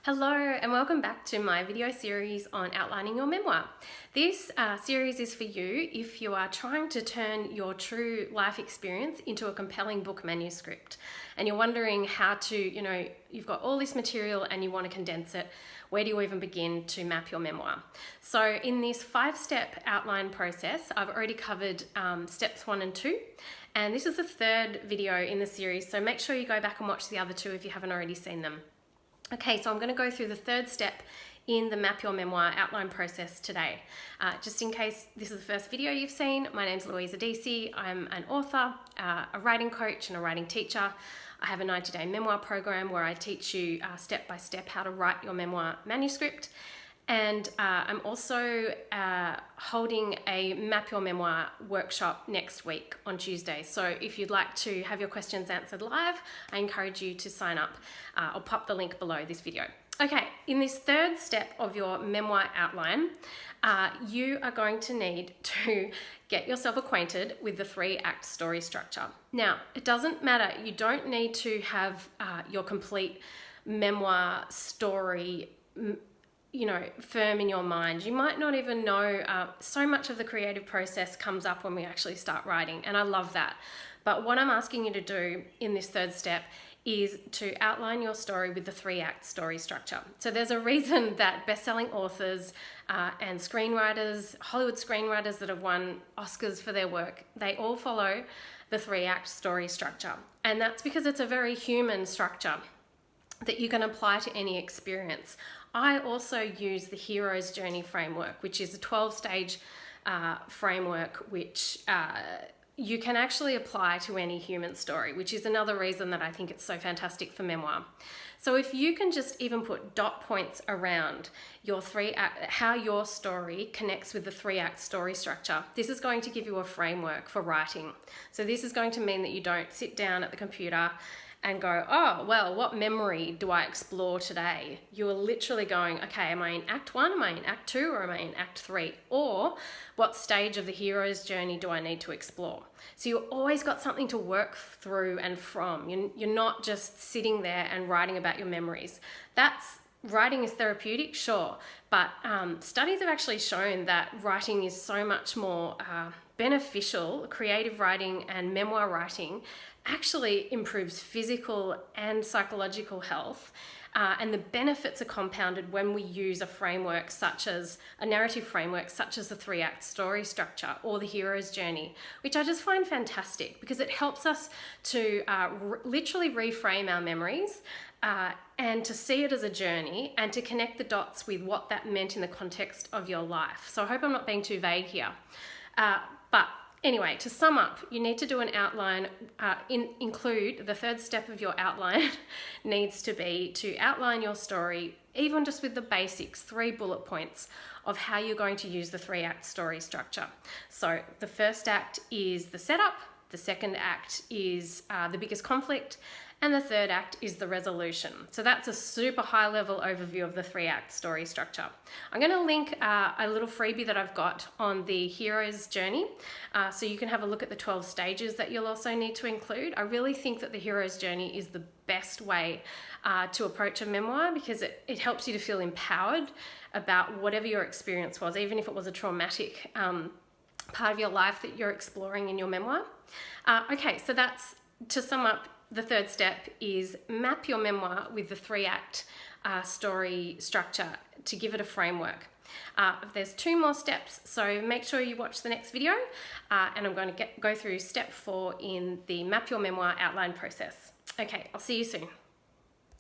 Hello and welcome back to my video series on outlining your memoir. This series is for you if you are trying to turn your true life experience into a compelling book manuscript and you're wondering how to, you've got all this material and you want to condense it. Where do you even begin to map your memoir? So in this 5-step outline process, I've already covered steps 1 and 2. And this is the 3rd video in the series, so make sure you go back and watch the other 2 if you haven't already seen them. Okay, so I'm going to go through the 3rd step in the Map Your Memoir outline process today. Just in case this is the first video you've seen, my name's Louisa DC. I'm an author, a writing coach and a writing teacher. I have a 90-day memoir program where I teach you step by step how to write your memoir manuscript. And I'm also holding a Map Your Memoir workshop next week on Tuesday. So if you'd like to have your questions answered live, I encourage you to sign up. I'll pop the link below this video. Okay, in this 3rd step of your memoir outline, you are going to need to get yourself acquainted with the 3-act story structure. Now, it doesn't matter. You don't need to have your complete memoir story firm in your mind. You might not even know, so much of the creative process comes up when we actually start writing, and I love that. But what I'm asking you to do in this 3rd step is to outline your story with the 3-act story structure. So there's a reason that best-selling authors and screenwriters, Hollywood screenwriters that have won Oscars for their work, they all follow the 3-act story structure. And that's because it's a very human structure that you can apply to any experience. I also use the hero's journey framework, which is a 12-stage framework which you can actually apply to any human story, which is another reason that I think it's so fantastic for memoir. So if you can just even put dot points around your 3-act, how your story connects with the 3-act story structure, this is going to give you a framework for writing. So this is going to mean that you don't sit down at the computer and go, oh, well, what memory do I explore today? You're literally going, okay, am I in Act 1, am I in Act 2, or am I in Act 3? Or what stage of the hero's journey do I need to explore? So you've always got something to work through and from. You're not just sitting there and writing about your memories. Writing is therapeutic, sure, but studies have actually shown that writing is so much more beneficial. Creative writing and memoir writing actually improves physical and psychological health, and the benefits are compounded when we use a framework such as a narrative framework such as the 3-act story structure or the hero's journey, which I just find fantastic because it helps us to literally reframe our memories and to see it as a journey and to connect the dots with what that meant in the context of your life. So I hope I'm not being too vague here. But anyway, to sum up, you need to do an outline, include the 3rd step of your outline needs to be to outline your story, even just with the basics, 3 bullet points of how you're going to use the 3-act story structure. So the 1st act is the setup, the 2nd act is the biggest conflict, and the 3rd act is the resolution. So that's a super high level overview of the 3-act story structure. I'm going to link a little freebie that I've got on the hero's journey, so you can have a look at the 12 stages that you'll also need to include. I really think that the hero's journey is the best way to approach a memoir because it helps you to feel empowered about whatever your experience was, even if it was a traumatic part of your life that you're exploring in your memoir. Okay, so that's, to sum up, the 3rd step is map your memoir with the 3-act story structure to give it a framework. There's 2 more steps, so make sure you watch the next video, and I'm going to go through step 4 in the Map Your Memoir outline process. Okay, I'll see you soon.